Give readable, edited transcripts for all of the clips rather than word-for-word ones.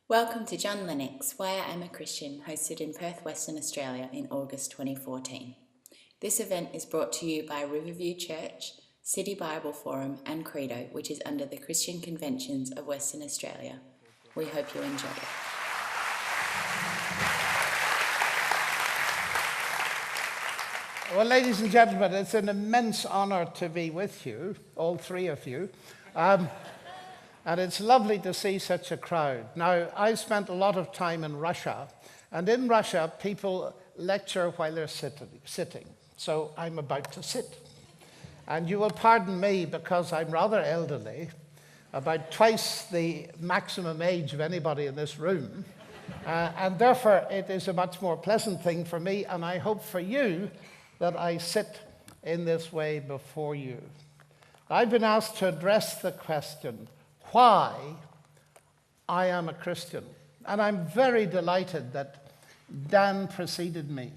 Welcome to John Lennox, Why I Am a Christian, hosted in Perth, Western Australia in August 2014. This event is brought to you by Riverview Church, City Bible Forum and Credo, which is under the Christian Conventions of Western Australia. We hope you enjoy it. Well, ladies and gentlemen, it's an immense honour to be with you, all three of you. And it's lovely to see such a crowd. Now, I spent a lot of time in Russia, and in Russia, people lecture while they're sitting. So I'm about to sit. And you will pardon me because I'm rather elderly, about twice the maximum age of anybody in this room. And therefore, it is a much more pleasant thing for me, and I hope for you, that I sit in this way before you. I've been asked to address the question, why I am a Christian. And I'm very delighted that Dan preceded me.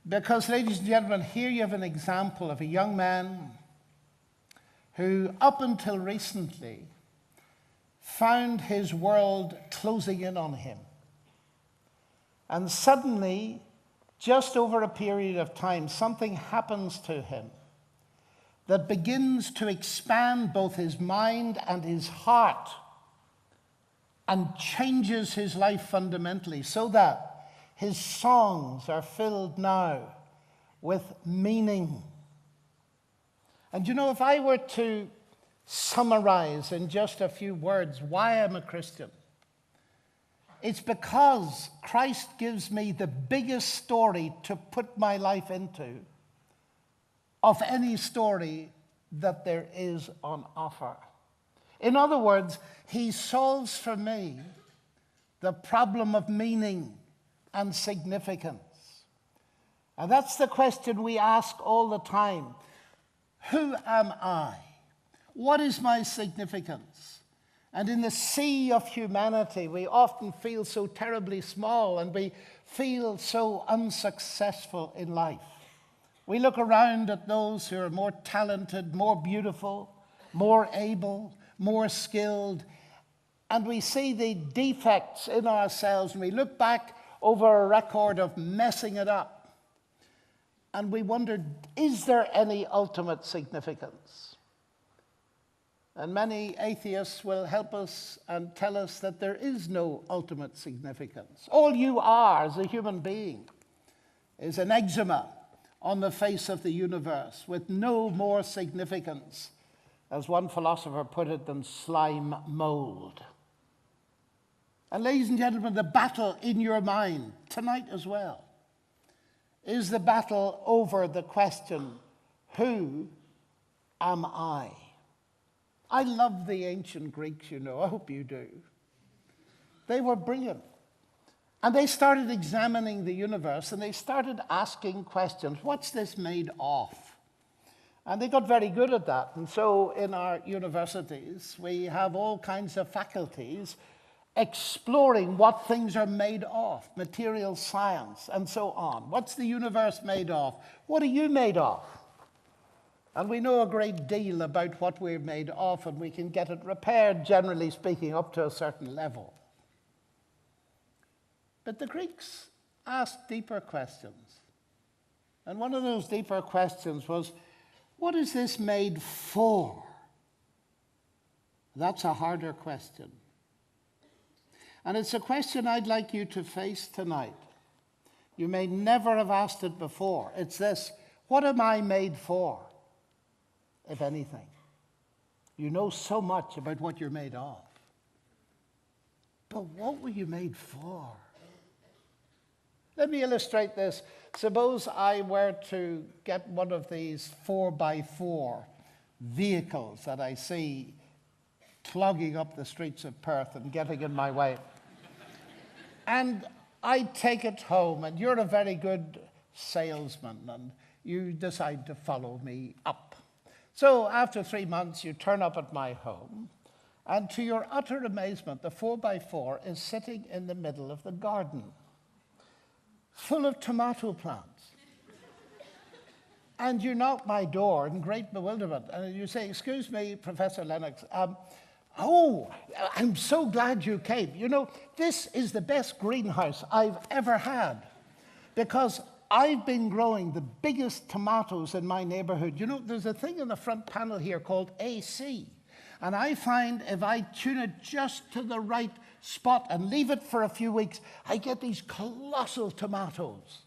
Because, ladies and gentlemen, here you have an example of a young man who, up until recently, found his world closing in on him. And suddenly, just over a period of time, something happens to him that begins to expand both his mind and his heart and changes his life fundamentally so that his songs are filled now with meaning. And you know, if I were to summarize in just a few words why I'm a Christian, it's because Christ gives me the biggest story to put my life into of any story that there is on offer. In other words, he solves for me the problem of meaning and significance. And that's the question we ask all the time. Who am I? What is my significance? And in the sea of humanity, we often feel so terribly small and we feel so unsuccessful in life. We look around at those who are more talented, more beautiful, more able, more skilled, and we see the defects in ourselves, and we look back over a record of messing it up, and we wonder, is there any ultimate significance? And many atheists will help us and tell us that there is no ultimate significance. All you are as a human being is an eczema on the face of the universe with no more significance, as one philosopher put it, than slime mold. And ladies and gentlemen, the battle in your mind tonight as well is the battle over the question, who am I? I love the ancient Greeks, you know. I hope you do. They were brilliant. And they started examining the universe, and they started asking questions. What's this made of? And they got very good at that. And so in our universities, we have all kinds of faculties exploring what things are made of, material science, and so on. What's the universe made of? What are you made of? And we know a great deal about what we're made of, and we can get it repaired, generally speaking, up to a certain level. But the Greeks asked deeper questions. And one of those deeper questions was, what is this made for? That's a harder question. And it's a question I'd like you to face tonight. You may never have asked it before. It's this: what am I made for, if anything? You know so much about what you're made of. But what were you made for? Let me illustrate this. Suppose I were to get one of these 4x4 vehicles that I see clogging up the streets of Perth and getting in my way. And I take it home, and you're a very good salesman, and you decide to follow me up. So after 3 months, you turn up at my home, and to your utter amazement, the 4x4 is sitting in the middle of the garden, full of tomato plants. And you knock my door in great bewilderment, and you say, "Excuse me, Professor Lennox, Oh, I'm so glad you came. You know, this is the best greenhouse I've ever had because I've been growing the biggest tomatoes in my neighborhood. You know, there's a thing in the front panel here called AC. And I find if I tune it just to the right spot and leave it for a few weeks, I get these colossal tomatoes.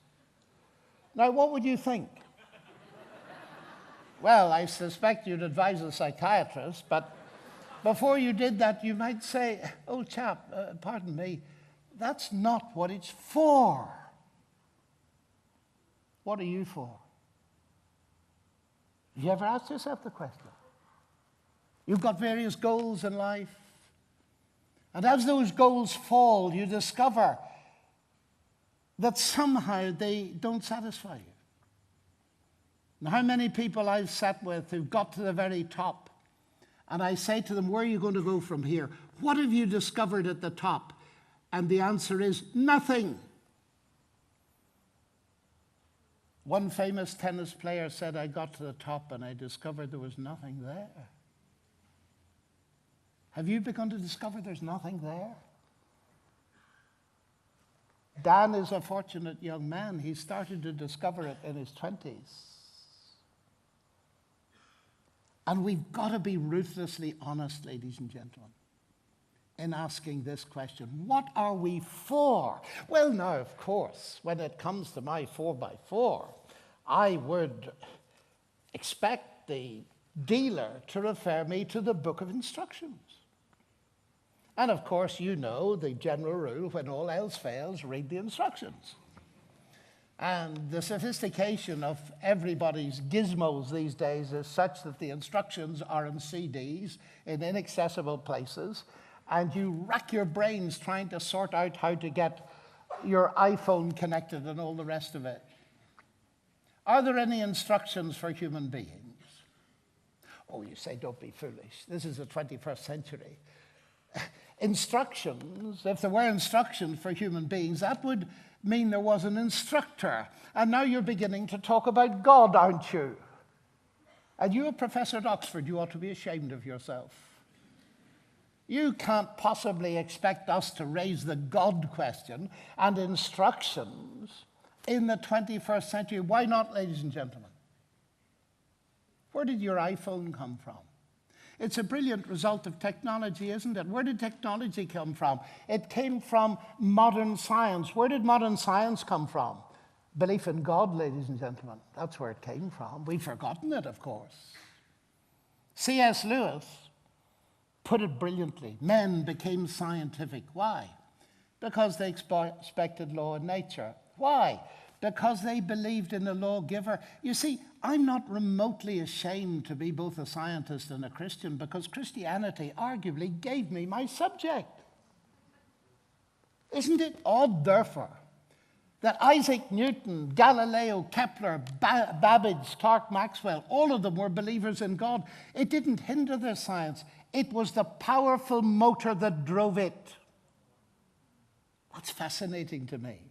Now, what would you think? Well, I suspect you'd advise a psychiatrist, but before you did that, you might say, "Oh, chap, pardon me, that's not what it's for." What are you for? Have you ever asked yourself the question? You've got various goals in life. And as those goals fall, you discover that somehow they don't satisfy you. Now, how many people I've sat with who've got to the very top, and I say to them, "Where are you going to go from here? What have you discovered at the top?" And the answer is nothing. One famous tennis player said, "I got to the top and I discovered there was nothing there." Have you begun to discover there's nothing there? Dan is a fortunate young man. He started to discover it in his 20s. And we've got to be ruthlessly honest, ladies and gentlemen, in asking this question. What are we for? Well, now, of course, when it comes to my 4x4, I would expect the dealer to refer me to the book of instructions. And of course, you know the general rule, when all else fails, read the instructions. And the sophistication of everybody's gizmos these days is such that the instructions are in CDs in inaccessible places, and you rack your brains trying to sort out how to get your iPhone connected and all the rest of it. Are there any instructions for human beings? Oh, you say, don't be foolish. This is the 21st century. Instructions, if there were instructions for human beings, that would mean there was an instructor. And now you're beginning to talk about God, aren't you? And you're a professor at Oxford, you ought to be ashamed of yourself. You can't possibly expect us to raise the God question and instructions in the 21st century. Why not, ladies and gentlemen? Where did your iPhone come from? It's a brilliant result of technology, isn't it? Where did technology come from? It came from modern science. Where did modern science come from? Belief in God, ladies and gentlemen. That's where it came from. We've forgotten it, of course. C.S. Lewis put it brilliantly. Men became scientific. Why? Because they expected law in nature. Why? Because they believed in a lawgiver. You see, I'm not remotely ashamed to be both a scientist and a Christian, because Christianity arguably gave me my subject. Isn't it odd, therefore, that Isaac Newton, Galileo, Kepler, Babbage, Clerk Maxwell, all of them were believers in God? It didn't hinder their science. It was the powerful motor that drove it. That's fascinating to me.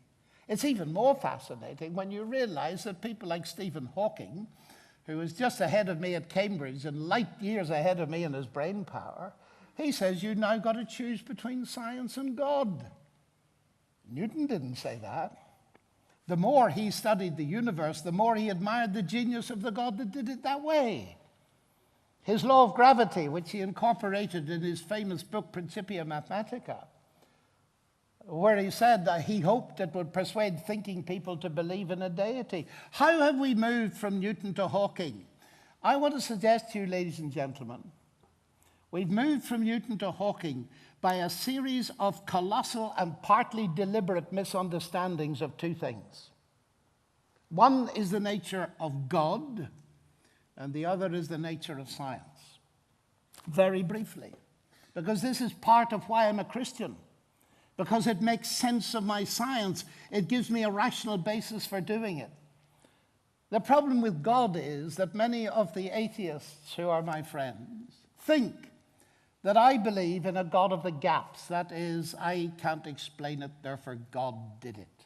It's even more fascinating when you realize that people like Stephen Hawking, who was just ahead of me at Cambridge and light years ahead of me in his brain power, he says you've now got to choose between science and God. Newton didn't say that. The more he studied the universe, the more he admired the genius of the God that did it that way. His law of gravity, which he incorporated in his famous book Principia Mathematica, where he said that he hoped it would persuade thinking people to believe in a deity. How have we moved from Newton to Hawking? I want to suggest to you, ladies and gentlemen, we've moved from Newton to Hawking by a series of colossal and partly deliberate misunderstandings of two things. One is the nature of God, and the other is the nature of science. Very briefly, because this is part of why I'm a Christian. Because it makes sense of my science. It gives me a rational basis for doing it. The problem with God is that many of the atheists who are my friends think that I believe in a God of the gaps. That is, I can't explain it, therefore God did it.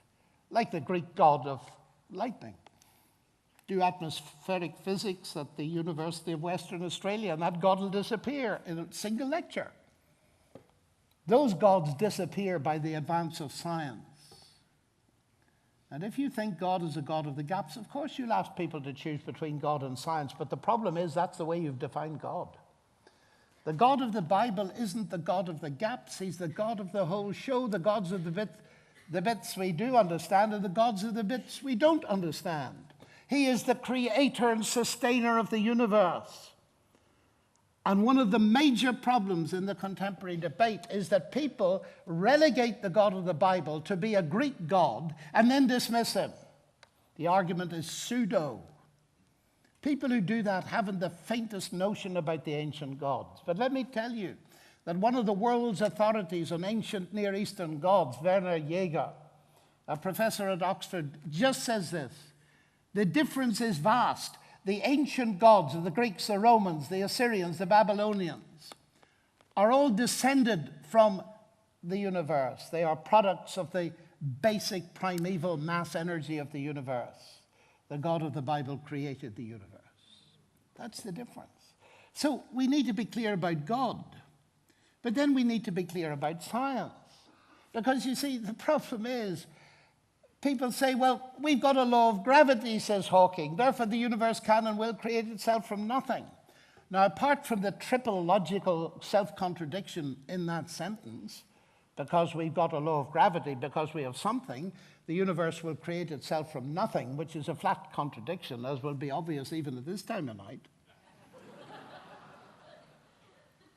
Like the Greek god of lightning. Do atmospheric physics at the University of Western Australia, and that God will disappear in a single lecture. Those gods disappear by the advance of science. And if you think God is a God of the gaps, of course you'll ask people to choose between God and science, but the problem is that's the way you've defined God. The God of the Bible isn't the God of the gaps, he's the God of the whole show. The gods of the bits we do understand and the gods of the bits we don't understand. He is the creator and sustainer of the universe. And one of the major problems in the contemporary debate is that people relegate the God of the Bible to be a Greek God and then dismiss him. The argument is pseudo. People who do that haven't the faintest notion about the ancient gods. But let me tell you that one of the world's authorities on ancient Near Eastern gods, Werner Jaeger, a professor at Oxford, just says this: the difference is vast. The ancient gods of the Greeks, the Romans, the Assyrians, the Babylonians are all descended from the universe. They are products of the basic primeval mass energy of the universe. The God of the Bible created the universe. That's the difference. So we need to be clear about God, but then we need to be clear about science. Because you see, the problem is, people say, well, we've got a law of gravity, says Hawking, therefore the universe can and will create itself from nothing. Now, apart from the triple logical self-contradiction in that sentence, because we've got a law of gravity, because we have something, the universe will create itself from nothing, which is a flat contradiction, as will be obvious even at this time of night.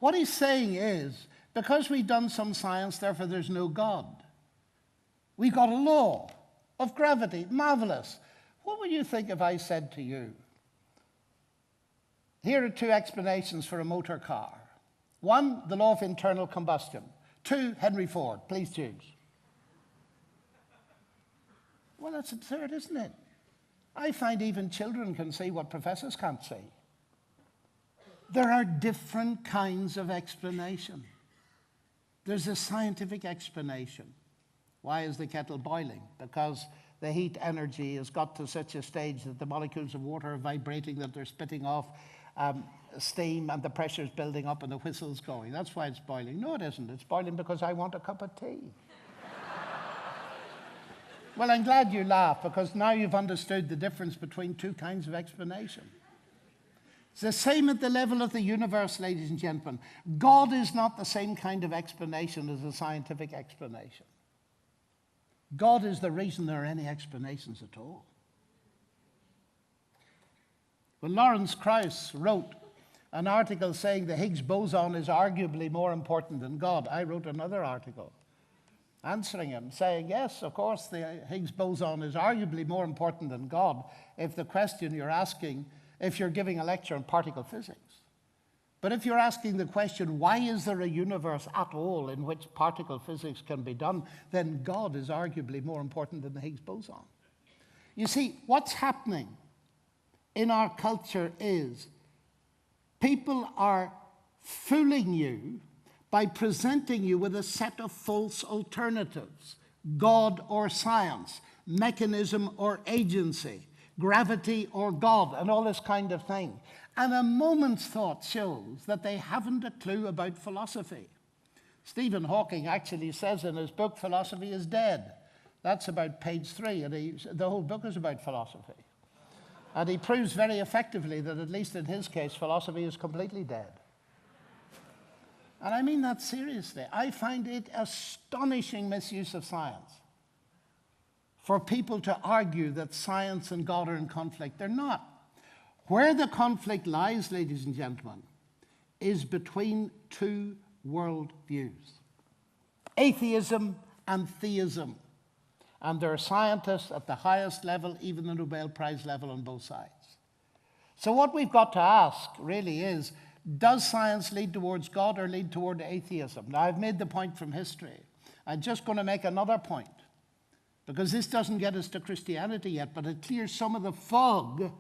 What he's saying is, because we've done some science, therefore there's no God. We've got a law of gravity. Marvelous. What would you think if I said to you, here are two explanations for a motor car. One, the law of internal combustion. Two, Henry Ford. Please choose. Well, that's absurd, isn't it? I find even children can see what professors can't see. There are different kinds of explanation. There's a scientific explanation. Why is the kettle boiling? Because the heat energy has got to such a stage that the molecules of water are vibrating, that they're spitting off steam, and the pressure's building up and the whistle's going. That's why it's boiling. No, it isn't. It's boiling because I want a cup of tea. Well, I'm glad you laugh, because now you've understood the difference between two kinds of explanation. It's the same at the level of the universe, ladies and gentlemen. God is not the same kind of explanation as a scientific explanation. God is the reason there are any explanations at all. When Lawrence Krauss wrote an article saying the Higgs boson is arguably more important than God, I wrote another article answering him, saying, yes, of course, the Higgs boson is arguably more important than God if the question you're asking, if you're giving a lecture on particle physics. But if you're asking the question, why is there a universe at all in which particle physics can be done, then God is arguably more important than the Higgs boson. You see, what's happening in our culture is people are fooling you by presenting you with a set of false alternatives: God or science, mechanism or agency, gravity or God, and all this kind of thing. And a moment's thought shows that they haven't a clue about philosophy. Stephen Hawking actually says in his book, Philosophy is Dead. That's about page 3, and the whole book is about philosophy. And he proves very effectively that, at least in his case, philosophy is completely dead. And I mean that seriously. I find it astonishing misuse of science for people to argue that science and God are in conflict. They're not. Where the conflict lies, ladies and gentlemen, is between two worldviews: atheism and theism. And there are scientists at the highest level, even the Nobel Prize level, on both sides. So what we've got to ask really is, does science lead towards God or lead toward atheism? Now, I've made the point from history. I'm just going to make another point, because this doesn't get us to Christianity yet, but it clears some of the fog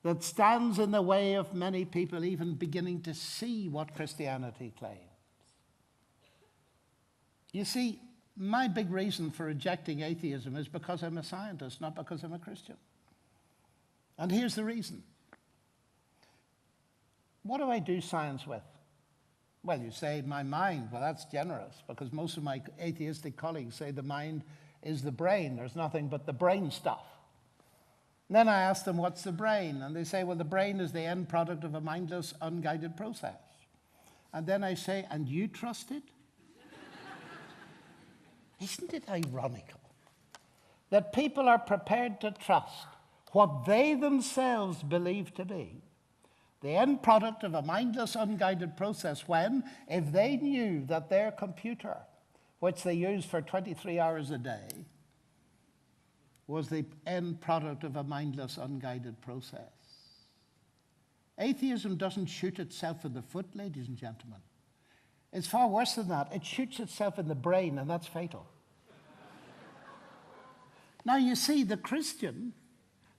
that stands in the way of many people even beginning to see what Christianity claims. You see, my big reason for rejecting atheism is because I'm a scientist, not because I'm a Christian. And here's the reason. What do I do science with? Well, you say my mind. Well, that's generous, because most of my atheistic colleagues say the mind is the brain. There's nothing but the brain stuff. And then I ask them, what's the brain? And they say, well, the brain is the end product of a mindless, unguided process. And then I say, and you trust it? Isn't it ironical that people are prepared to trust what they themselves believe to be the end product of a mindless, unguided process when, if they knew that their computer, which they use for 23 hours a day, was the end product of a mindless, unguided process? Atheism doesn't shoot itself in the foot, ladies and gentlemen. It's far worse than that. It shoots itself in the brain, and that's fatal. Now, you see, the Christian,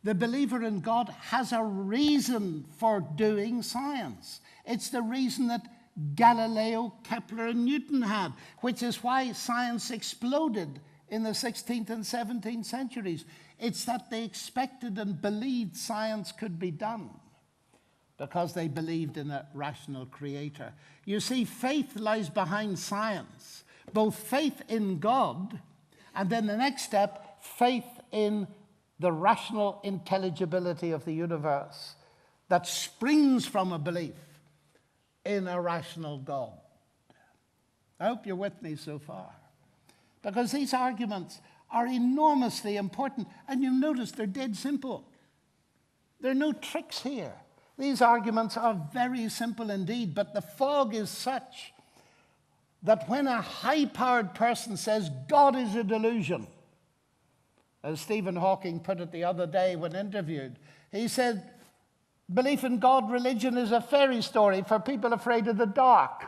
the believer in God, has a reason for doing science. It's the reason that Galileo, Kepler, and Newton had, which is why science exploded in the 16th and 17th centuries. It's that they expected and believed science could be done because they believed in a rational creator. You see, faith lies behind science, both faith in God, and then the next step, faith in the rational intelligibility of the universe that springs from a belief in a rational God. I hope you're with me so far, because these arguments are enormously important, and you'll notice they're dead simple. There are no tricks here. These arguments are very simple indeed, but the fog is such that when a high-powered person says God is a delusion, as Stephen Hawking put it the other day when interviewed, he said, belief in God, religion is a fairy story for people afraid of the dark.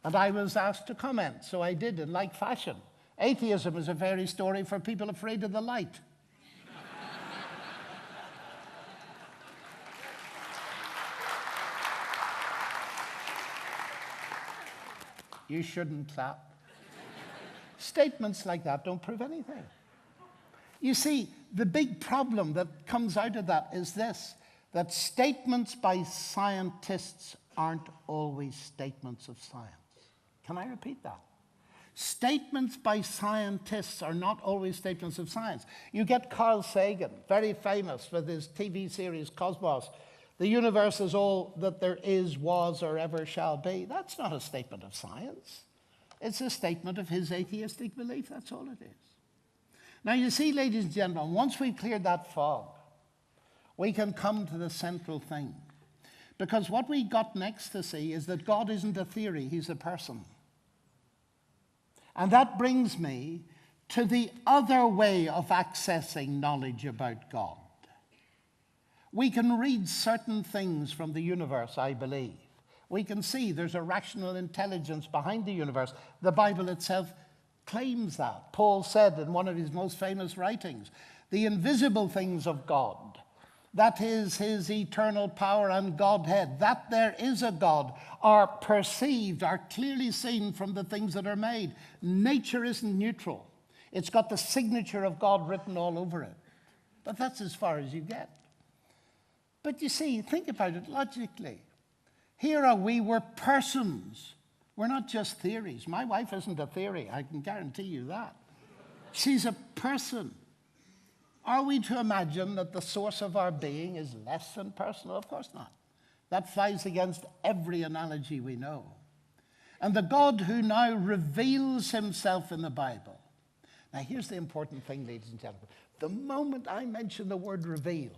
And I was asked to comment, so I did in like fashion. Atheism is a fairy story for people afraid of the light. You shouldn't clap. Statements like that don't prove anything. You see, the big problem that comes out of that is this, that statements by scientists aren't always statements of science. Can I repeat that? Statements by scientists are not always statements of science. You get Carl Sagan, very famous with his TV series Cosmos. The universe is all that there is, was, or ever shall be. That's not a statement of science. It's a statement of his atheistic belief. That's all it is. Now, you see, ladies and gentlemen, once we've cleared that fog, we can come to the central thing. Because what we got next to see is that God isn't a theory, he's a person. And that brings me to the other way of accessing knowledge about God. We can read certain things from the universe, I believe. We can see there's a rational intelligence behind the universe. The Bible itself claims that. Paul said in one of his most famous writings, the invisible things of God, that is his eternal power and Godhead, that there is a God, are perceived, are clearly seen from the things that are made. Nature isn't neutral. It's got the signature of God written all over it. But that's as far as you get. But you see, think about it logically. Here are we, we're persons. We're not just theories. My wife isn't a theory, I can guarantee you that. She's a person. Are we to imagine that the source of our being is less than personal? Of course not. That flies against every analogy we know. And the God who now reveals himself in the Bible. Now here's the important thing, ladies and gentlemen. The moment I mention the word reveal,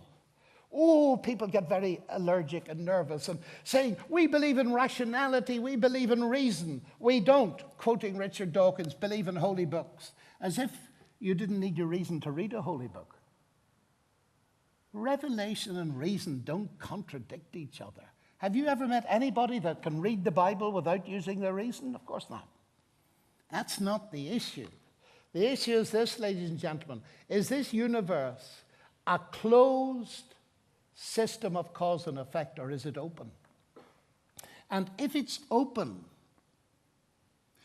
people get very allergic and nervous and saying, we believe in rationality, we believe in reason. We don't, quoting Richard Dawkins, believe in holy books. As if you didn't need your reason to read a holy book. Revelation and reason don't contradict each other. Have you ever met anybody that can read the Bible without using their reason? Of course not. That's not the issue. The issue is this, ladies and gentlemen. Is this universe a closed system of cause and effect, or is it open? And if it's open,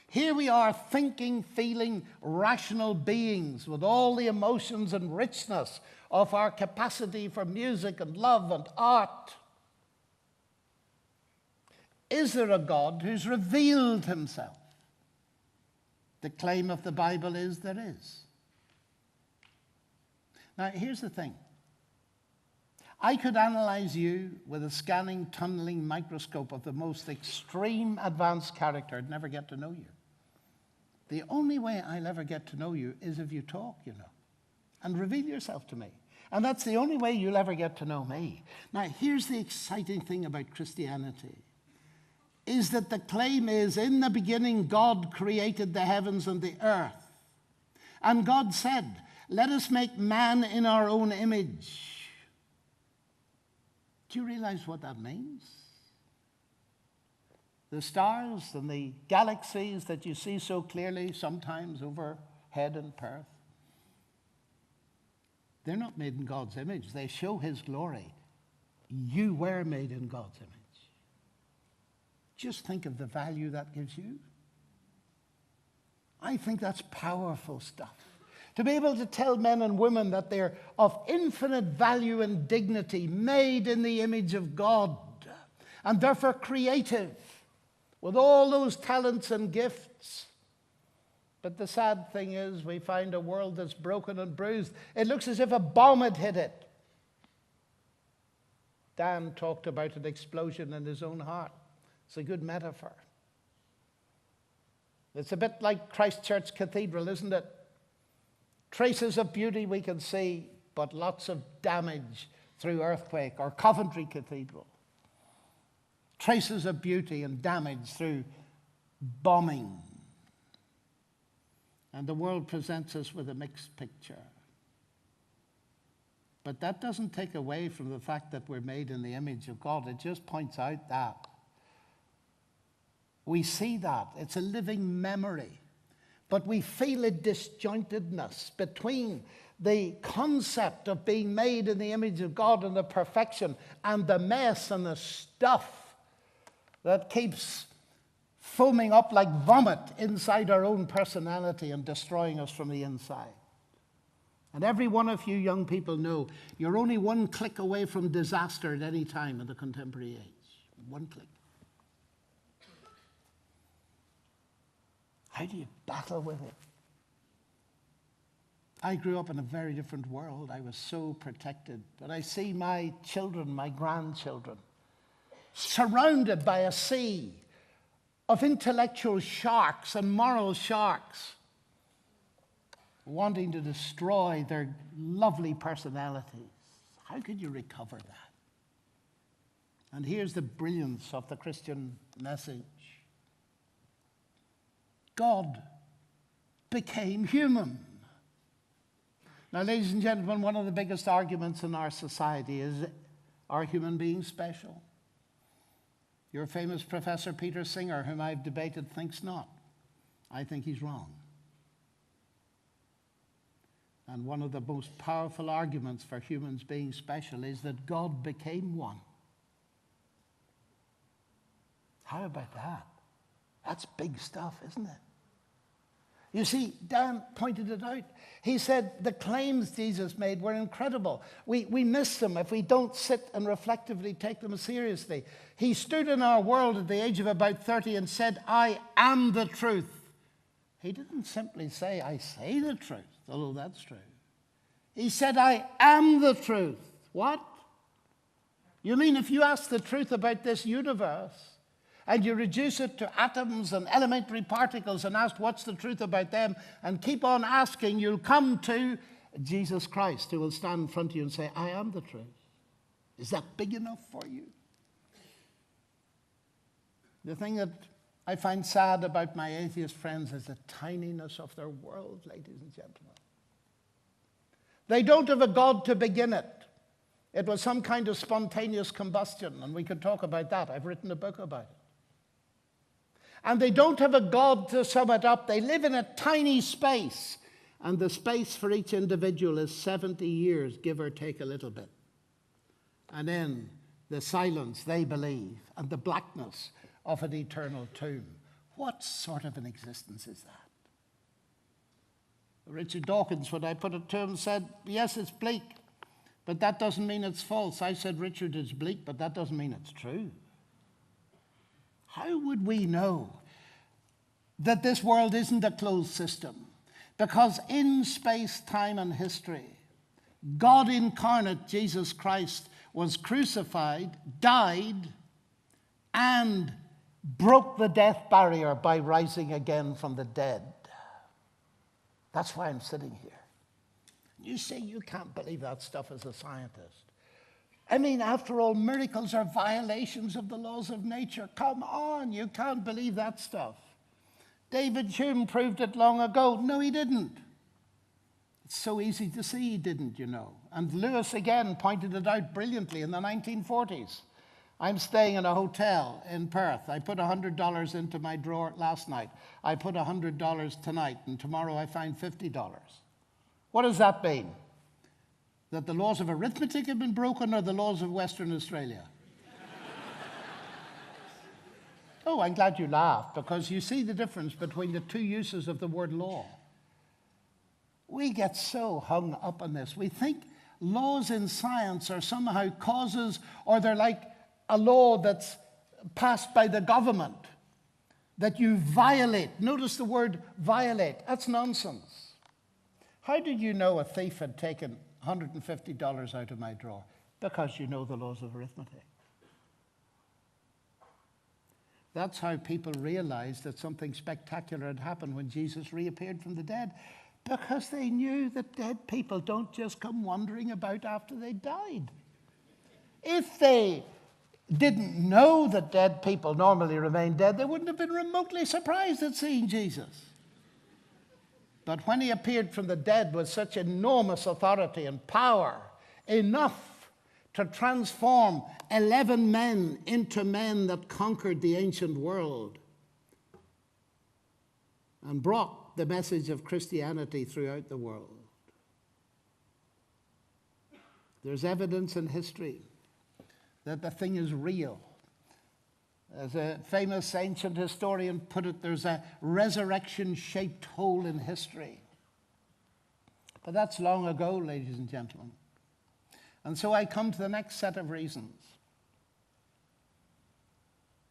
here we are thinking, feeling, rational beings with all the emotions and richness of our capacity for music and love and art. Is there a God who's revealed himself? The claim of the Bible is there is. Now, here's the thing. I could analyze you with a scanning, tunneling microscope of the most extreme advanced character and never get to know you. The only way I'll ever get to know you is if you talk, and reveal yourself to me. And that's the only way you'll ever get to know me. Now, here's the exciting thing about Christianity, is that the claim is, in the beginning, God created the heavens and the earth. And God said, let us make man in our own image. Do you realize what that means? The stars and the galaxies that you see so clearly sometimes overhead in Perth, they're not made in God's image. They show his glory. You were made in God's image. Just think of the value that gives you. I think that's powerful stuff. To be able to tell men and women that they're of infinite value and dignity, made in the image of God, and therefore creative, with all those talents and gifts. But the sad thing is, we find a world that's broken and bruised. It looks as if a bomb had hit it. Dan talked about an explosion in his own heart. It's a good metaphor. It's a bit like Christchurch Cathedral, isn't it? Traces of beauty we can see, but lots of damage through earthquake. Or Coventry Cathedral. Traces of beauty and damage through bombing. And the world presents us with a mixed picture. But that doesn't take away from the fact that we're made in the image of God. It just points out that. We see that. It's a living memory. But we feel a disjointedness between the concept of being made in the image of God and the perfection and the mess and the stuff that keeps foaming up like vomit inside our own personality and destroying us from the inside. And every one of you young people know you're only one click away from disaster at any time in the contemporary age. One click. How do you battle with it? I grew up in a very different world. I was so protected. But I see my children, my grandchildren, surrounded by a sea of intellectual sharks and moral sharks wanting to destroy their lovely personalities. How could you recover that? And here's the brilliance of the Christian message. God became human. Now, ladies and gentlemen, one of the biggest arguments in our society is, are human beings special? Your famous Professor Peter Singer, whom I've debated, thinks not. I think he's wrong. And one of the most powerful arguments for humans being special is that God became one. How about that? That's big stuff, isn't it? You see, Dan pointed it out. He said the claims Jesus made were incredible. We miss them if we don't sit and reflectively take them seriously. He stood in our world at the age of about 30 and said, I am the truth. He didn't simply say, I say the truth, although that's true. He said, I am the truth. What? You mean if you ask the truth about this universe, and you reduce it to atoms and elementary particles and ask what's the truth about them, and keep on asking, you'll come to Jesus Christ, who will stand in front of you and say, I am the truth. Is that big enough for you? The thing that I find sad about my atheist friends is the tininess of their world, ladies and gentlemen. They don't have a God to begin it. It was some kind of spontaneous combustion, and we could talk about that. I've written a book about it. And they don't have a God to sum it up. They live in a tiny space. And the space for each individual is 70 years, give or take a little bit. And then the silence, they believe, and the blackness of an eternal tomb. What sort of an existence is that? Richard Dawkins, when I put it to him, said, yes, it's bleak, but that doesn't mean it's false. I said, Richard, it's bleak, but that doesn't mean it's true. How would we know that this world isn't a closed system? Because in space, time, and history, God incarnate, Jesus Christ, was crucified, died, and broke the death barrier by rising again from the dead. That's why I'm sitting here. You say you can't believe that stuff as a scientist. I mean, after all, miracles are violations of the laws of nature. Come on, you can't believe that stuff. David Hume proved it long ago. No, he didn't. It's so easy to see he didn't, you know. And Lewis again pointed it out brilliantly in the 1940s. I'm staying in a hotel in Perth. I put $100 into my drawer last night. I put $100 tonight, and tomorrow I find $50. What does that mean? That the laws of arithmetic have been broken, or the laws of Western Australia? Oh, I'm glad you laughed, because you see the difference between the two uses of the word law. We get so hung up on this. We think laws in science are somehow causes, or they're like a law that's passed by the government that you violate. Notice the word violate. That's nonsense. How did you know a thief had taken $150 out of my drawer? Because you know the laws of arithmetic. That's how people realized that something spectacular had happened when Jesus reappeared from the dead. Because they knew that dead people don't just come wandering about after they died. If they didn't know that dead people normally remain dead, they wouldn't have been remotely surprised at seeing Jesus. But when he appeared from the dead with such enormous authority and power, enough to transform 11 men into men that conquered the ancient world and brought the message of Christianity throughout the world. There's evidence in history that the thing is real. As a famous ancient historian put it, there's a resurrection-shaped hole in history. But that's long ago, ladies and gentlemen. And so I come to the next set of reasons.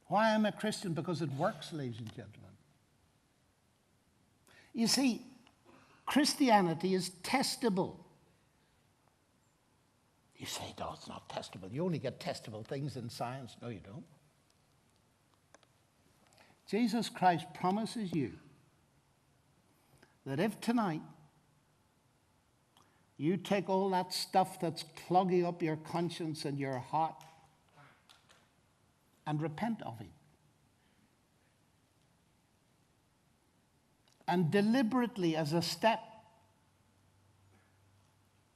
Why I'm a Christian? Because it works, ladies and gentlemen. You see, Christianity is testable. You say, no, it's not testable. You only get testable things in science. No, you don't. Jesus Christ promises you that if tonight you take all that stuff that's clogging up your conscience and your heart and repent of it, and deliberately, as a step,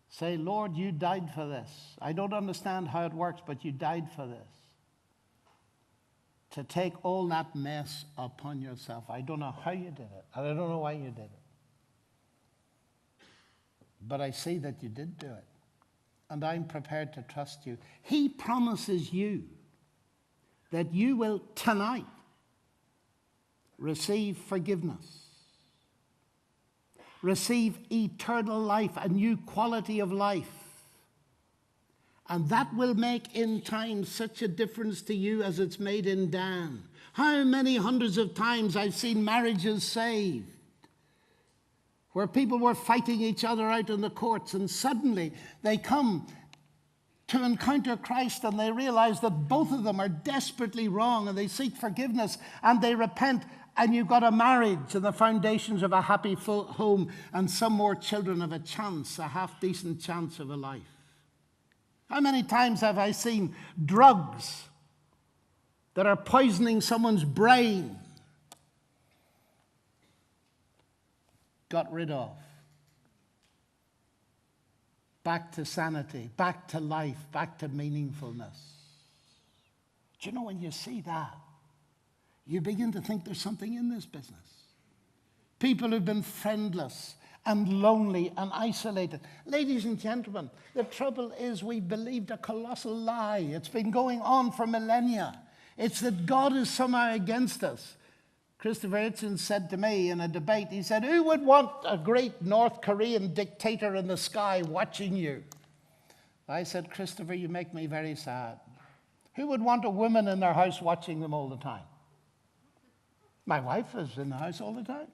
say, Lord, you died for this. I don't understand how it works, but you died for this. To take all that mess upon yourself. I don't know how you did it, and I don't know why you did it. But I see that you did do it, and I'm prepared to trust you. He promises you that you will tonight receive forgiveness, receive eternal life, a new quality of life. And that will make in time such a difference to you as it's made in Dan. How many hundreds of times I've seen marriages saved, where people were fighting each other out in the courts, and suddenly they come to encounter Christ and they realize that both of them are desperately wrong, and they seek forgiveness and they repent, and you've got a marriage and the foundations of a happy full home, and some more children have a chance, a half-decent chance of a life. How many times have I seen drugs that are poisoning someone's brain got rid of? Back to sanity, back to life, back to meaningfulness. Do you know, when you see that, you begin to think there's something in this business. People who've been friendless and lonely and isolated. Ladies and gentlemen, the trouble is we believed a colossal lie. It's been going on for millennia. It's that God is somehow against us. Christopher Hitchens said to me in a debate, he said, who would want a great North Korean dictator in the sky watching you? I said, Christopher, you make me very sad. Who would want a woman in their house watching them all the time? My wife is in the house all the time.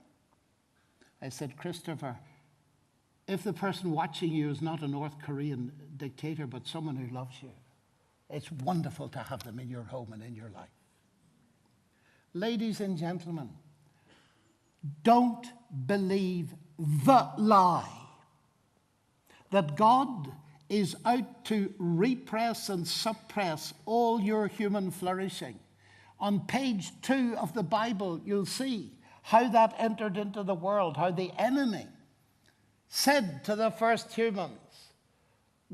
I said, Christopher, if the person watching you is not a North Korean dictator, but someone who loves you, it's wonderful to have them in your home and in your life. Ladies and gentlemen, don't believe the lie that God is out to repress and suppress all your human flourishing. On page 2 of the Bible, you'll see how that entered into the world, how the enemy said to the first humans,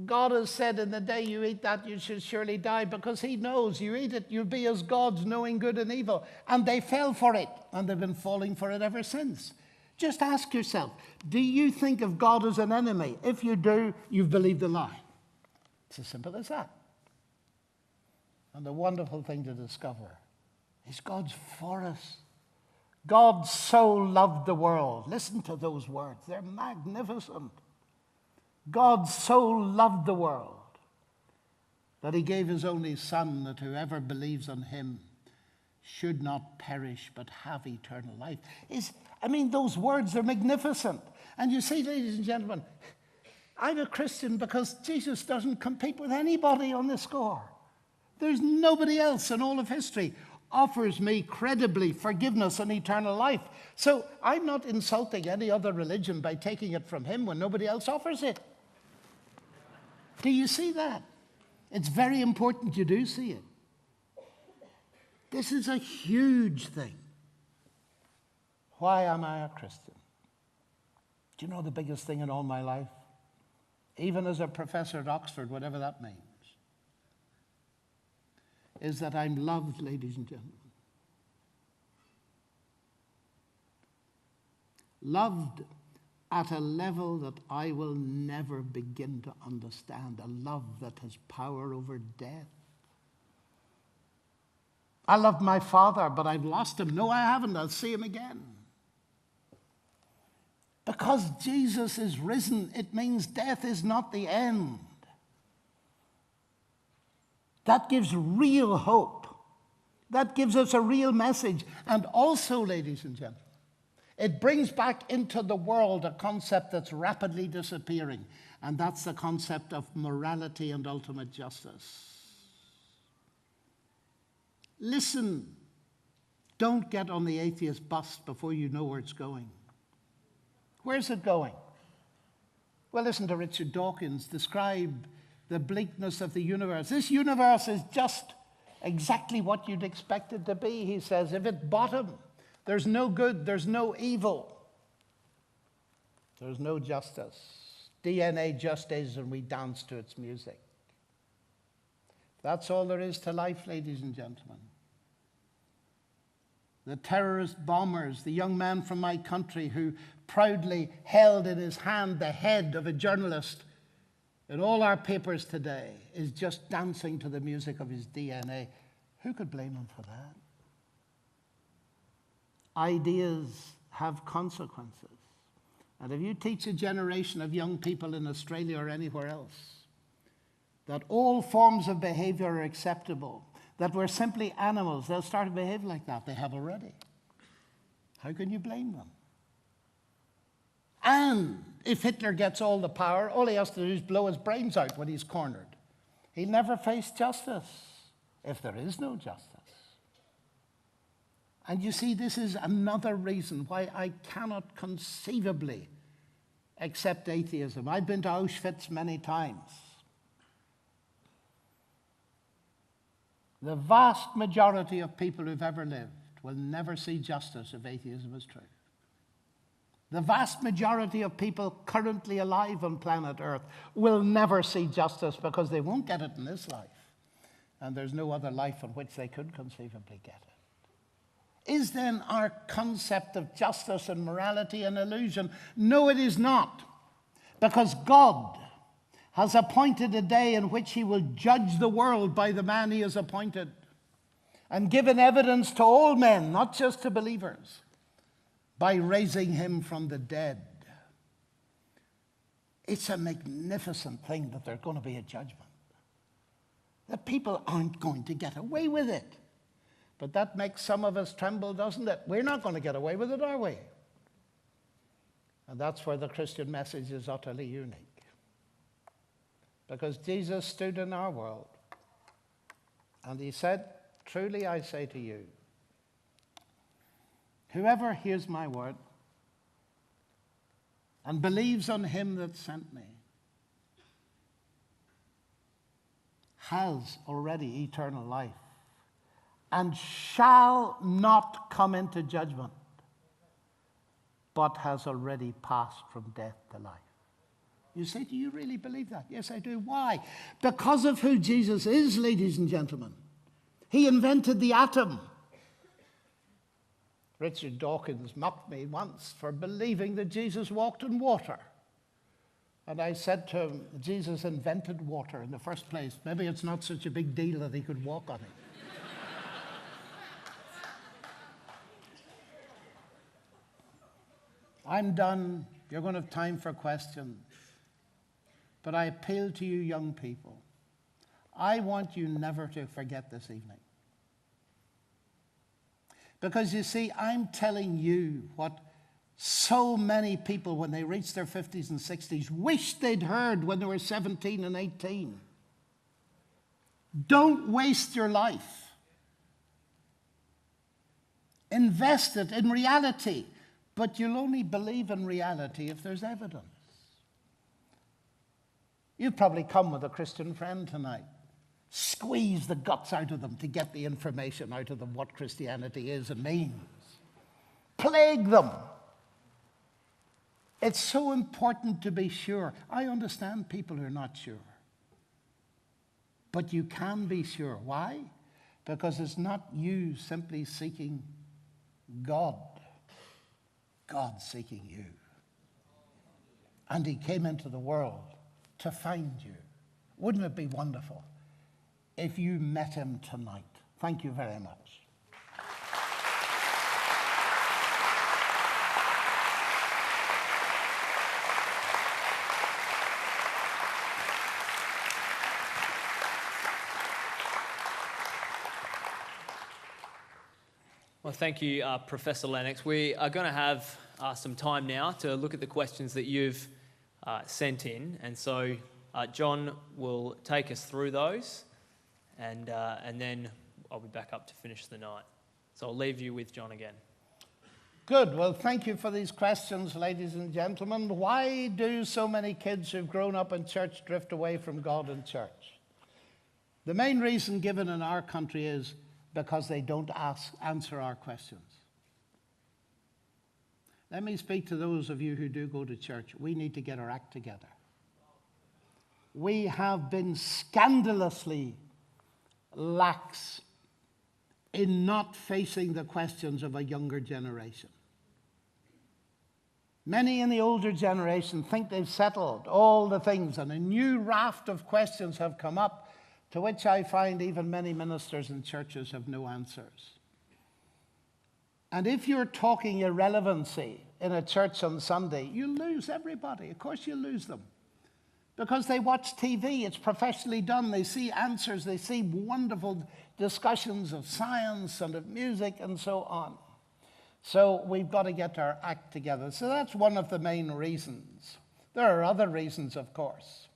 God has said, in the day you eat that, you shall surely die, because he knows you eat it, you'll be as gods, knowing good and evil. And they fell for it, and they've been falling for it ever since. Just ask yourself, do you think of God as an enemy? If you do, you've believed the lie. It's as simple as that. And the wonderful thing to discover is God's for us. God so loved the world. Listen to those words. They're magnificent. God so loved the world that he gave his only Son, that whoever believes on him should not perish but have eternal life. Those words are magnificent. And you see, ladies and gentlemen, I'm a Christian because Jesus doesn't compete with anybody on this score. There's nobody else in all of history offers me credibly forgiveness and eternal life. So I'm not insulting any other religion by taking it from him when nobody else offers it. Do you see that? It's very important you do see it. This is a huge thing. Why am I a Christian? Do you know the biggest thing in all my life? Even as a professor at Oxford, whatever that means, is that I'm loved, ladies and gentlemen. Loved at a level that I will never begin to understand. A love that has power over death. I love my father, but I've lost him. No, I haven't. I'll see him again. Because Jesus is risen, it means death is not the end. That gives real hope. That gives us a real message. And also, ladies and gentlemen, it brings back into the world a concept that's rapidly disappearing, and that's the concept of morality and ultimate justice. Listen, don't get on the atheist bus before you know where it's going. Where's it going? Well, listen to Richard Dawkins describe the bleakness of the universe. This universe is just exactly what you'd expect it to be, he says. If it bottom, there's no good, there's no evil. There's no justice. DNA just is, and we dance to its music. That's all there is to life, ladies and gentlemen. The terrorist bombers, the young man from my country who proudly held in his hand the head of a journalist in all our papers today, is just dancing to the music of his DNA. Who could blame him for that? Ideas have consequences. And if you teach a generation of young people in Australia or anywhere else that all forms of behavior are acceptable, that we're simply animals, they'll start to behave like that. They have already. How can you blame them? And if Hitler gets all the power, all he has to do is blow his brains out when he's cornered. He'll never face justice if there is no justice. And you see, this is another reason why I cannot conceivably accept atheism. I've been to Auschwitz many times. The vast majority of people who've ever lived will never see justice if atheism is true. The vast majority of people currently alive on planet Earth will never see justice because they won't get it in this life. And there's no other life in which they could conceivably get it. Is then our concept of justice and morality an illusion? No, it is not. Because God has appointed a day in which he will judge the world by the man he has appointed and given evidence to all men, not just to believers, by raising him from the dead. It's a magnificent thing that there's going to be a judgment. That people aren't going to get away with it. But that makes some of us tremble, doesn't it? We're not going to get away with it, are we? And that's where the Christian message is utterly unique. Because Jesus stood in our world and he said, truly I say to you, whoever hears my word and believes on him that sent me has already eternal life and shall not come into judgment, but has already passed from death to life. You say, do you really believe that? Yes, I do. Why? Because of who Jesus is, ladies and gentlemen. He invented the atom. Richard Dawkins mocked me once for believing that Jesus walked on water. And I said to him, Jesus invented water in the first place. Maybe it's not such a big deal that he could walk on it. I'm done. You're going to have time for questions. But I appeal to you young people. I want you never to forget this evening. Because you see, I'm telling you what so many people, when they reach their 50s and 60s, wish they'd heard when they were 17 and 18. Don't waste your life. Invest it in reality. But you'll only believe in reality if there's evidence. You've probably come with a Christian friend tonight. Squeeze the guts out of them to get the information out of them what Christianity is and means. Plague them. It's so important to be sure. I understand people who are not sure. But you can be sure. Why? Because it's not you simply seeking God. God seeking you. And he came into the world to find you. Wouldn't it be wonderful if you met him tonight? Thank you very much. Well, thank you, Professor Lennox. We are going to have some time now to look at the questions that you've sent in. And so John will take us through those, and then I'll be back up to finish the night. So I'll leave you with John again. Good. Well, thank you for these questions, ladies and gentlemen. Why do so many kids who've grown up in church drift away from God and church? The main reason given in our country is because they don't answer our questions. Let me speak to those of you who do go to church. We need to get our act together. We have been scandalously lax in not facing the questions of a younger generation. Many in the older generation think they've settled all the things, and a new raft of questions have come up to which I find even many ministers and churches have no answers. And if you're talking irrelevancy in a church on Sunday, you lose everybody. Of course you lose them. Because they watch TV, it's professionally done. They see answers, they see wonderful discussions of science and of music and so on. So we've got to get our act together. So that's one of the main reasons. There are other reasons, of course.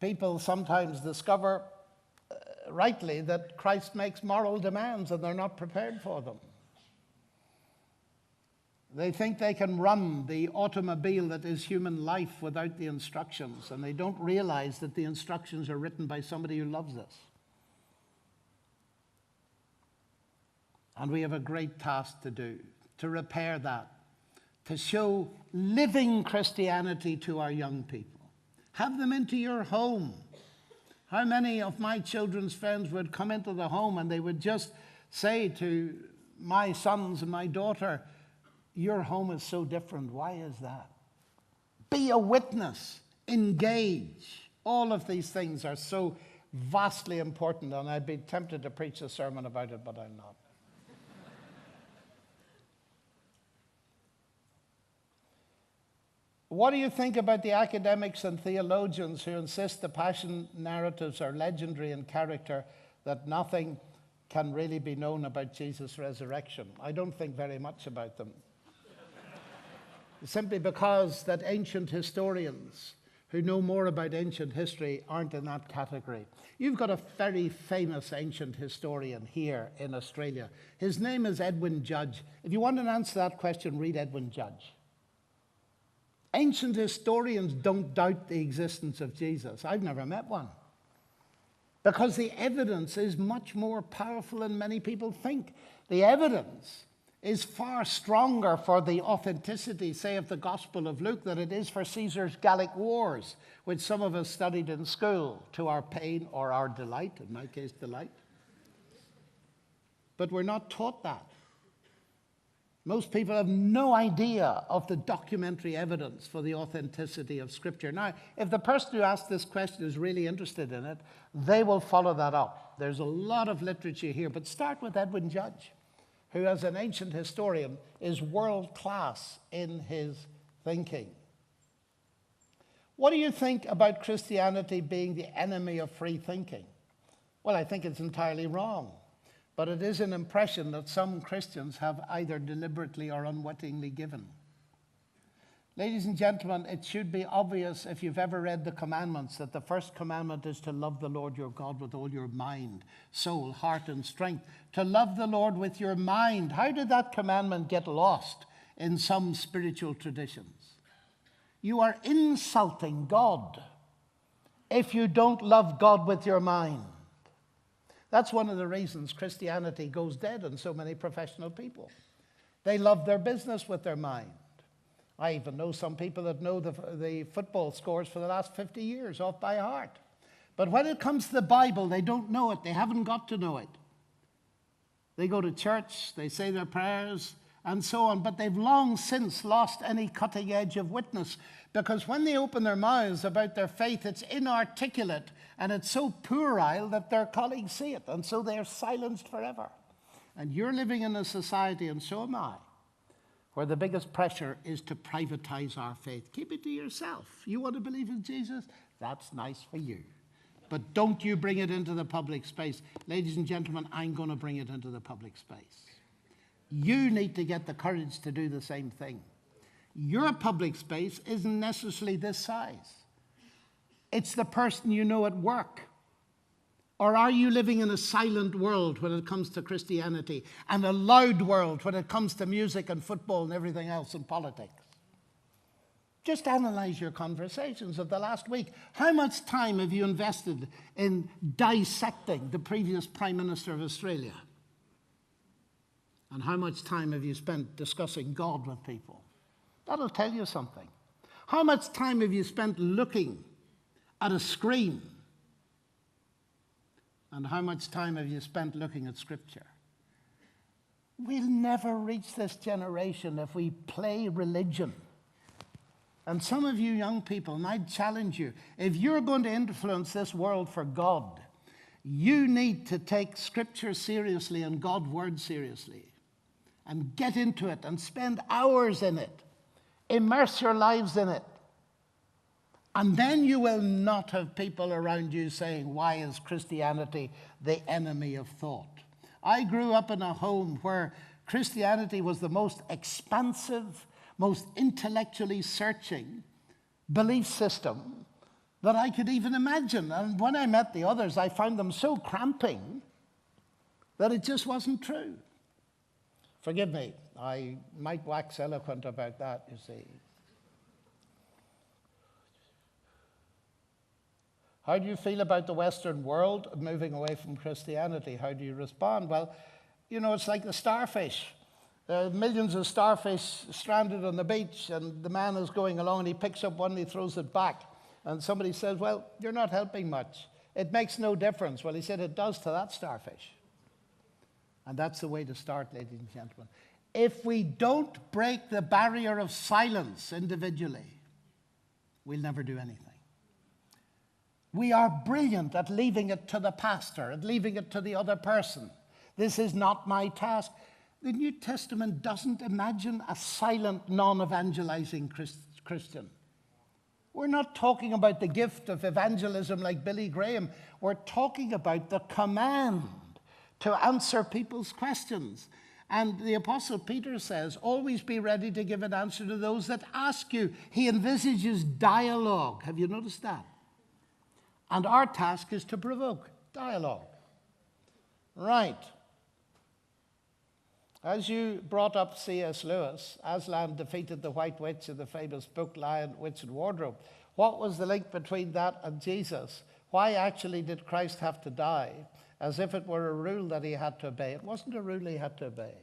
People sometimes discover rightly that Christ makes moral demands and they're not prepared for them. They think they can run the automobile that is human life without the instructions, and they don't realize that the instructions are written by somebody who loves us. And we have a great task to do, to repair that, to show living Christianity to our young people. Have them into your home. How many of my children's friends would come into the home and they would just say to my sons and my daughter, your home is so different. Why is that? Be a witness. Engage. All of these things are so vastly important, and I'd be tempted to preach a sermon about it, but I'm not. What do you think about the academics and theologians who insist the passion narratives are legendary in character, that nothing can really be known about Jesus' resurrection? I don't think very much about them. Simply because that ancient historians who know more about ancient history aren't in that category. You've got a very famous ancient historian here in Australia. His name is Edwin Judge. If you want an answer to that question, read Edwin Judge. Ancient historians don't doubt the existence of Jesus. I've never met one. Because the evidence is much more powerful than many people think. The evidence is far stronger for the authenticity, say, of the Gospel of Luke than it is for Caesar's Gallic Wars, which some of us studied in school to our pain or our delight, in my case, delight. But we're not taught that. Most people have no idea of the documentary evidence for the authenticity of Scripture. Now, if the person who asked this question is really interested in it, they will follow that up. There's a lot of literature here, but start with Edwin Judge, who as an ancient historian is world class in his thinking. What do you think about Christianity being the enemy of free thinking? Well, I think it's entirely wrong. But it is an impression that some Christians have either deliberately or unwittingly given. Ladies and gentlemen, it should be obvious if you've ever read the commandments that the first commandment is to love the Lord your God with all your mind, soul, heart, and strength. To love the Lord with your mind. How did that commandment get lost in some spiritual traditions? You are insulting God if you don't love God with your mind. That's one of the reasons Christianity goes dead in so many professional people. They love their business with their mind. I even know some people that know the football scores for the last 50 years off by heart. But when it comes to the Bible, they don't know it. They haven't got to know it. They go to church, they say their prayers, and so on, but they've long since lost any cutting edge of witness, because when they open their mouths about their faith, it's inarticulate and it's so puerile that their colleagues see it, and so they're silenced forever. And you're living in a society, and so am I, where the biggest pressure is to privatize our faith. Keep it to yourself. You want to believe in Jesus? That's nice for you. But don't you bring it into the public space. Ladies and gentlemen, I'm going to bring it into the public space. You need to get the courage to do the same thing. Your public space isn't necessarily this size. It's the person you know at work. Or are you living in a silent world when it comes to Christianity and a loud world when it comes to music and football and everything else and politics? Just analyze your conversations of the last week. How much time have you invested in dissecting the previous Prime Minister of Australia? And how much time have you spent discussing God with people? That'll tell you something. How much time have you spent looking at a screen? And how much time have you spent looking at Scripture? We'll never reach this generation if we play religion. And some of you young people, and I'd challenge you, if you're going to influence this world for God, you need to take Scripture seriously and God's Word seriously. And get into it and spend hours in it. Immerse your lives in it. And then you will not have people around you saying, why is Christianity the enemy of thought? I grew up in a home where Christianity was the most expansive, most intellectually searching belief system that I could even imagine. And when I met the others, I found them so cramping that it just wasn't true. Forgive me, I might wax eloquent about that, you see. How do you feel about the Western world moving away from Christianity? How do you respond? Well, you know, it's like the starfish. There are millions of starfish stranded on the beach, and the man is going along, and he picks up one and he throws it back. And somebody says, well, you're not helping much. It makes no difference. Well, he said, it does to that starfish. And that's the way to start, ladies and gentlemen. If we don't break the barrier of silence individually, we'll never do anything. We are brilliant at leaving it to the pastor, at leaving it to the other person. This is not my task. The New Testament doesn't imagine a silent, non-evangelizing Christian. We're not talking about the gift of evangelism like Billy Graham. We're talking about the command to answer people's questions. And the Apostle Peter says, always be ready to give an answer to those that ask you. He envisages dialogue. Have you noticed that? And our task is to provoke dialogue. Right. As you brought up C.S. Lewis, Aslan defeated the White Witch in the famous book Lion, Witch and Wardrobe. What was the link between that and Jesus? Why actually did Christ have to die? As if it were a rule that he had to obey. It wasn't a rule he had to obey.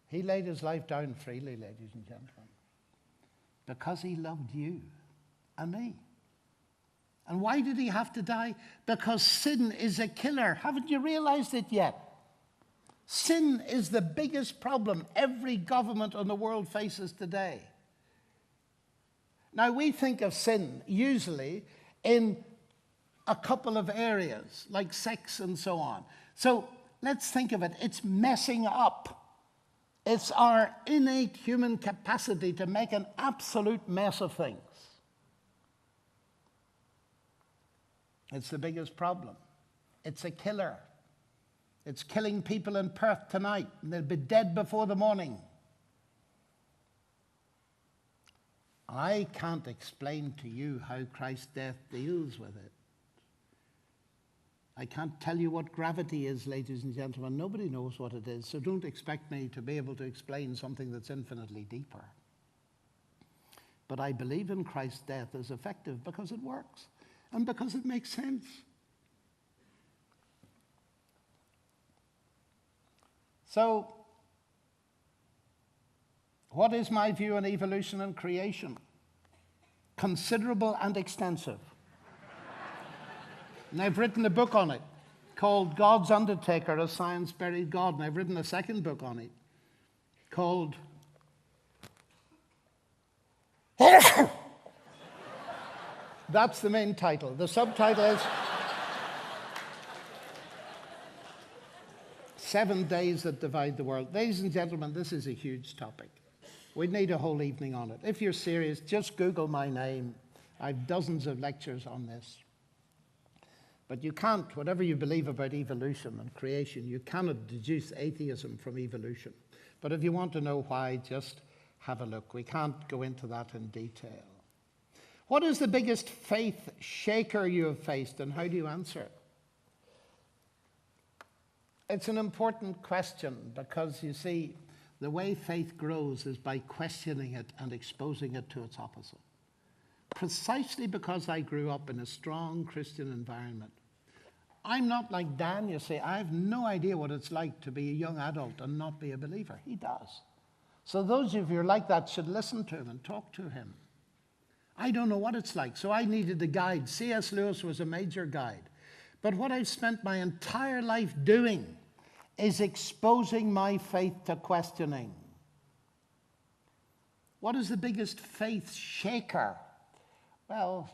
He laid his life down freely, ladies and gentlemen, because he loved you and me. And why did he have to die? Because sin is a killer. Haven't you realized it yet? Sin is the biggest problem every government in the world faces today. Now, we think of sin usually in a couple of areas, like sex and so on. So let's think of it. It's messing up. It's our innate human capacity to make an absolute mess of things. It's the biggest problem. It's a killer. It's killing people in Perth tonight, and they'll be dead before the morning. I can't explain to you how Christ's death deals with it. I can't tell you what gravity is, ladies and gentlemen. Nobody knows what it is, so don't expect me to be able to explain something that's infinitely deeper. But I believe in Christ's death as effective because it works and because it makes sense. So, what is my view on evolution and creation? Considerable and extensive. And I've written a book on it called God's Undertaker, A Science Buried God. And I've written a second book on it called That's the main title. The subtitle is 7 Days That Divide the World. Ladies and gentlemen, this is a huge topic. We'd need a whole evening on it. If you're serious, just Google my name. I've dozens of lectures on this. But you can't, whatever you believe about evolution and creation, you cannot deduce atheism from evolution. But if you want to know why, just have a look. We can't go into that in detail. What is the biggest faith shaker you have faced, and how do you answer it? It's an important question because, you see, the way faith grows is by questioning it and exposing it to its opposite. Precisely because I grew up in a strong Christian environment. I'm not like Dan, you see. I have no idea what it's like to be a young adult and not be a believer. He does. So those of you who are like that should listen to him and talk to him. I don't know what it's like, so I needed a guide. C.S. Lewis was a major guide. But what I've spent my entire life doing is exposing my faith to questioning. What is the biggest faith shaker? Well,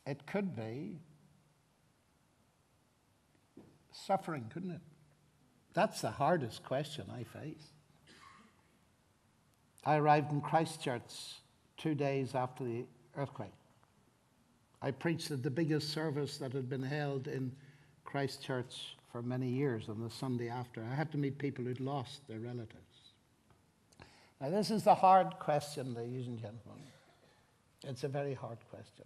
it could be suffering, couldn't it? That's the hardest question I face. I arrived in Christchurch 2 days after the earthquake. I preached at the biggest service that had been held in Christchurch for many years on the Sunday after. I had to meet people who'd lost their relatives. Now, this is the hard question, ladies and gentlemen. It's a very hard question.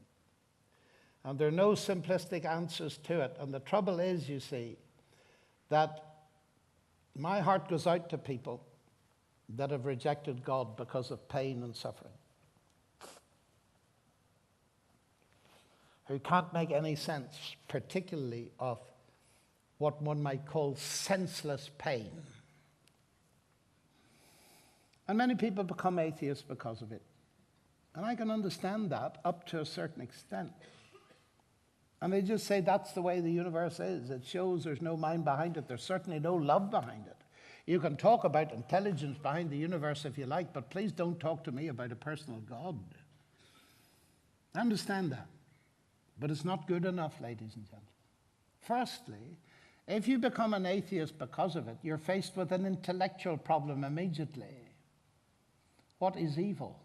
And there are no simplistic answers to it. And the trouble is, you see, that my heart goes out to people that have rejected God because of pain and suffering, who can't make any sense, particularly of what one might call senseless pain. And many people become atheists because of it. And I can understand that up to a certain extent. And they just say that's the way the universe is. It shows there's no mind behind it. There's certainly no love behind it. You can talk about intelligence behind the universe if you like, but please don't talk to me about a personal God. I understand that. But it's not good enough, ladies and gentlemen. Firstly, if you become an atheist because of it, you're faced with an intellectual problem immediately. What is evil?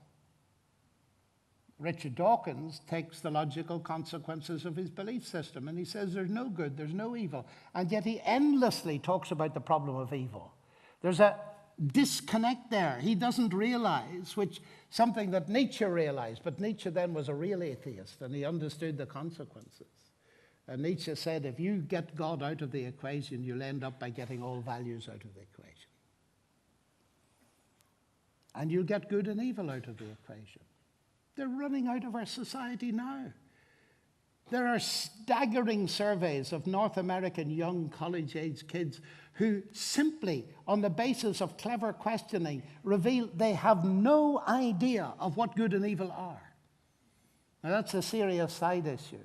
Richard Dawkins takes the logical consequences of his belief system and he says there's no good, there's no evil. And yet he endlessly talks about the problem of evil. There's a disconnect there. He doesn't realize, which something that Nietzsche realized, but Nietzsche then was a real atheist and he understood the consequences. And Nietzsche said, if you get God out of the equation, you'll end up by getting all values out of the equation. And you'll get good and evil out of the equation. They're running out of our society now. There are staggering surveys of North American young college-age kids who simply, on the basis of clever questioning, reveal they have no idea of what good and evil are. Now, that's a serious side issue.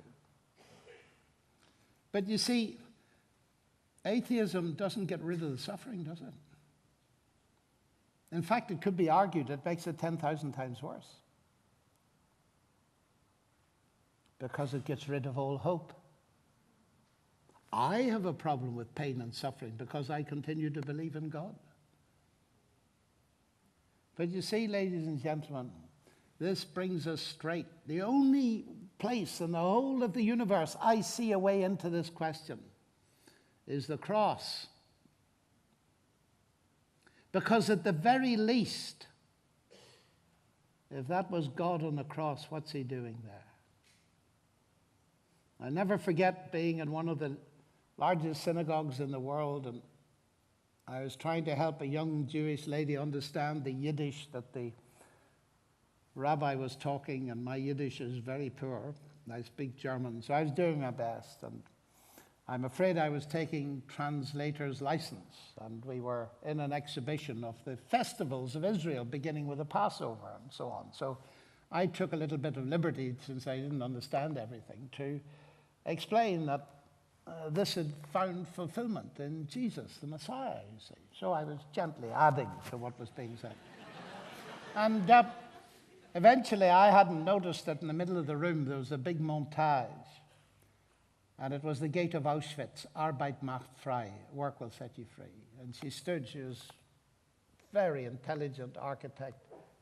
But you see, atheism doesn't get rid of the suffering, does it? In fact, it could be argued it makes it 10,000 times worse. Because it gets rid of all hope. I have a problem with pain and suffering because I continue to believe in God. But you see, ladies and gentlemen, this brings us straight. The only place in the whole of the universe I see a way into this question is the cross. Because at the very least, if that was God on the cross, what's he doing there? I never forget being in one of the largest synagogues in the world, and I was trying to help a young Jewish lady understand the Yiddish that the rabbi was talking, and my Yiddish is very poor. I speak German, so I was doing my best, and I'm afraid I was taking translator's license, and we were in an exhibition of the festivals of Israel, beginning with the Passover and so on. So I took a little bit of liberty, since I didn't understand everything, to explain that this had found fulfillment in Jesus, the Messiah, you see. So I was gently adding to what was being said. And eventually I hadn't noticed that in the middle of the room there was a big montage. And it was the gate of Auschwitz, Arbeit macht frei, work will set you free. And she stood, she was a very intelligent architect,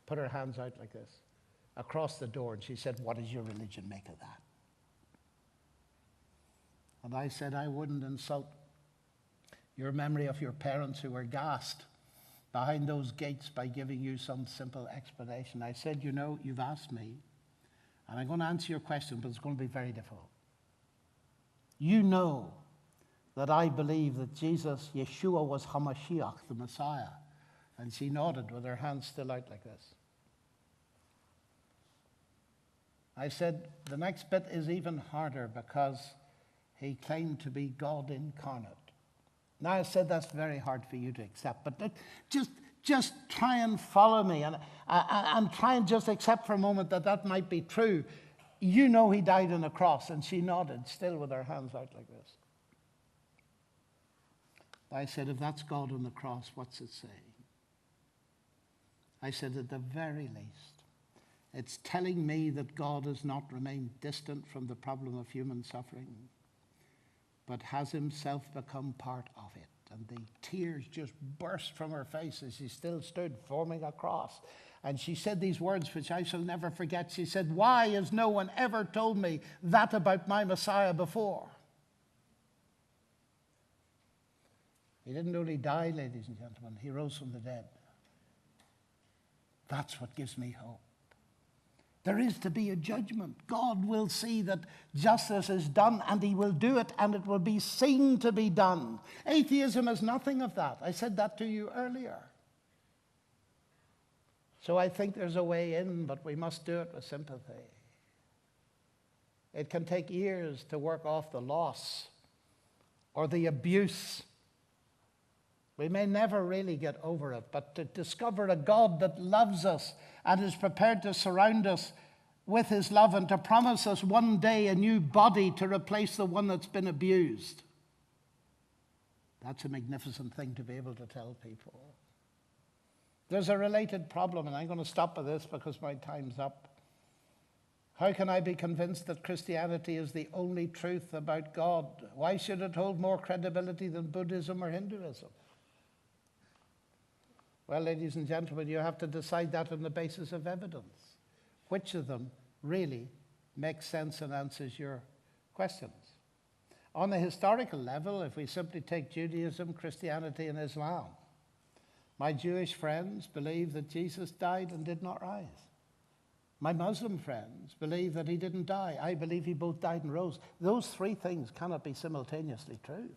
put her hands out like this, across the door, and she said, what does your religion make of that? And I said, I wouldn't insult your memory of your parents who were gassed behind those gates by giving you some simple explanation. I said, you know, you've asked me, and I'm going to answer your question, but it's going to be very difficult. You know that I believe that Jesus, Yeshua, was HaMashiach, the Messiah. And she nodded with her hands still out like this. I said, the next bit is even harder because he claimed to be God incarnate. Now, I said that's very hard for you to accept, but just try and follow me and try and just accept for a moment that that might be true. You know he died on a cross, and she nodded, still with her hands out like this. I said, if that's God on the cross, what's it saying? I said, at the very least, it's telling me that God has not remained distant from the problem of human suffering, but has himself become part of it. And the tears just burst from her face as she still stood forming a cross. And she said these words, which I shall never forget. She said, why has no one ever told me that about my Messiah before? He didn't only die, ladies and gentlemen. He rose from the dead. That's what gives me hope. There is to be a judgment. God will see that justice is done, and he will do it, and it will be seen to be done. Atheism is nothing of that. I said that to you earlier. So I think there's a way in, but we must do it with sympathy. It can take years to work off the loss or the abuse. We may never really get over it, but to discover a God that loves us and is prepared to surround us with his love and to promise us one day a new body to replace the one that's been abused. That's a magnificent thing to be able to tell people. There's a related problem, and I'm going to stop with this because my time's up. How can I be convinced that Christianity is the only truth about God? Why should it hold more credibility than Buddhism or Hinduism? Well, ladies and gentlemen, you have to decide that on the basis of evidence. Which of them really makes sense and answers your questions. On a historical level, if we simply take Judaism, Christianity, and Islam, my Jewish friends believe that Jesus died and did not rise. My Muslim friends believe that he didn't die. I believe he both died and rose. Those three things cannot be simultaneously true.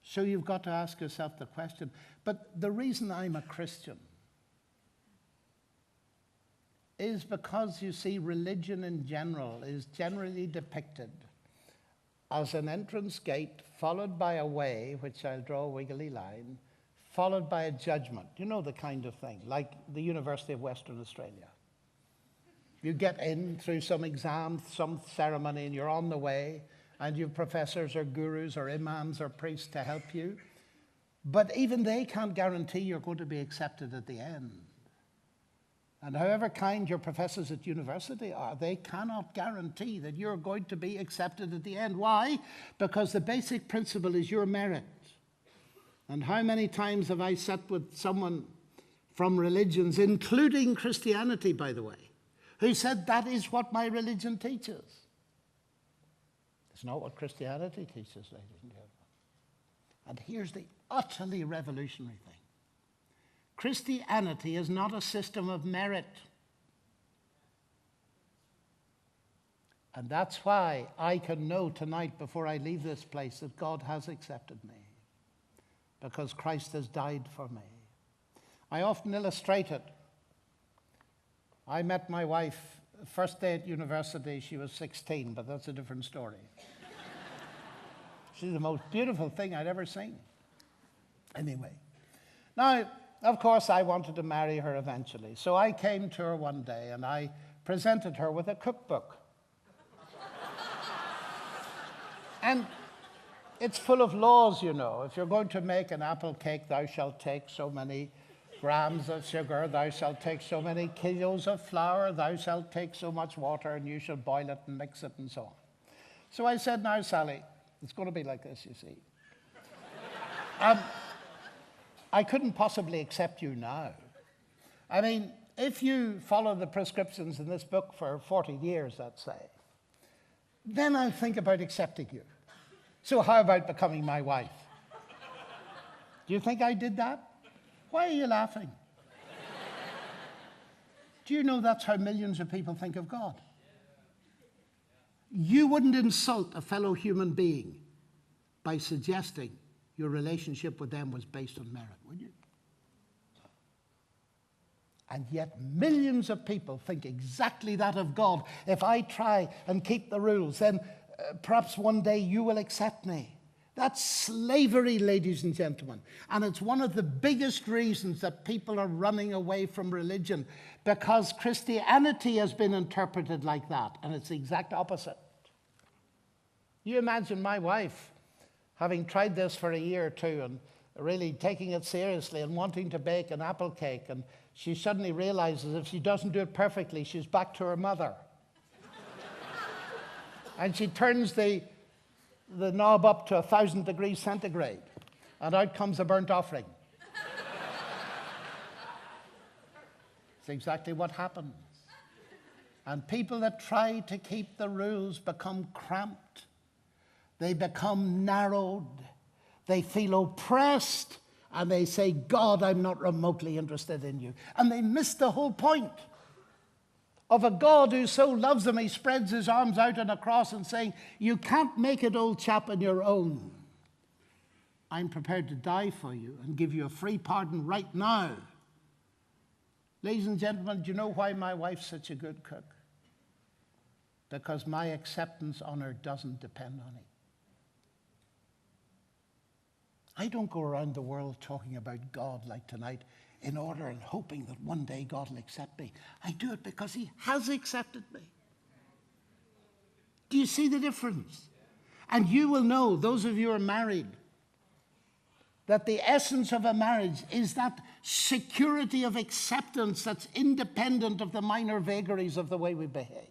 So you've got to ask yourself the question, but the reason I'm a Christian is because, you see, religion in general is generally depicted as an entrance gate followed by a way, which I'll draw a wiggly line, followed by a judgment. You know the kind of thing, like the University of Western Australia. You get in through some exam, some ceremony, and you're on the way, and you have professors or gurus or imams or priests to help you. But even they can't guarantee you're going to be accepted at the end. And however kind your professors at university are, they cannot guarantee that you're going to be accepted at the end. Why? Because the basic principle is your merit. And how many times have I sat with someone from religions, including Christianity, by the way, who said, that is what my religion teaches. It's not what Christianity teaches, ladies and gentlemen. And here's the utterly revolutionary thing. Christianity is not a system of merit. And that's why I can know tonight before I leave this place that God has accepted me, because Christ has died for me. I often illustrate it. I met my wife first day at university. She was 16, but that's a different story. She's the most beautiful thing I'd ever seen. Anyway, now, of course, I wanted to marry her eventually. So I came to her one day and I presented her with a cookbook. And it's full of laws, you know. If you're going to make an apple cake, thou shalt take so many grams of sugar, thou shalt take so many kilos of flour, thou shalt take so much water, and you shall boil it and mix it and so on. So I said, now, Sally, it's going to be like this, you see. I couldn't possibly accept you now. I mean, if you follow the prescriptions in this book for 40 years, let's say, then I'll think about accepting you. So how about becoming my wife? Do you think I did that? Why are you laughing? Do you know that's how millions of people think of God? You wouldn't insult a fellow human being by suggesting your relationship with them was based on merit, would you? And yet millions of people think exactly that of God. If I try and keep the rules, then perhaps one day you will accept me. That's slavery, ladies and gentlemen. And it's one of the biggest reasons that people are running away from religion, because Christianity has been interpreted like that, and it's the exact opposite. You imagine my wife having tried this for a year or two and really taking it seriously and wanting to bake an apple cake, and she suddenly realizes if she doesn't do it perfectly, she's back to her mother. And she turns the knob up to 1,000 degrees centigrade, and out comes a burnt offering. It's exactly what happens. And people that try to keep the rules become cramped. They become narrowed. They feel oppressed, and they say, God, I'm not remotely interested in you. And they miss the whole point of a God who so loves them, he spreads his arms out on a cross and saying, you can't make it, old chap, on your own. I'm prepared to die for you and give you a free pardon right now. Ladies and gentlemen, do you know why my wife's such a good cook? Because my acceptance on her doesn't depend on it. I don't go around the world talking about God like tonight in order and hoping that one day God will accept me. I do it because he has accepted me. Do you see the difference? And you will know, those of you who are married, that the essence of a marriage is that security of acceptance that's independent of the minor vagaries of the way we behave.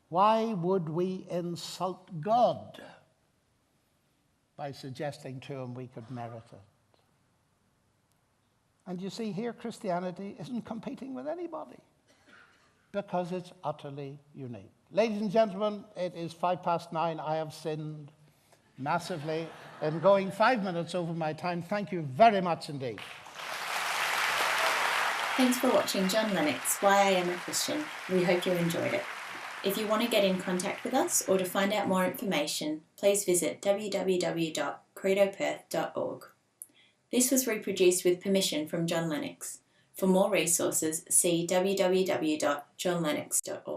Why would we insult God by suggesting to him we could merit it? And you see, here Christianity isn't competing with anybody. because it's utterly unique. Ladies and gentlemen, it is 9:05. I have sinned massively in going 5 minutes over my time. Thank you very much indeed. Thanks for watching John Lennox, Why I Am a Christian. We hope you enjoyed it. If you want to get in contact with us or to find out more information, please visit www.credoperth.org. This was reproduced with permission from John Lennox. For more resources, see www.johnlennox.org.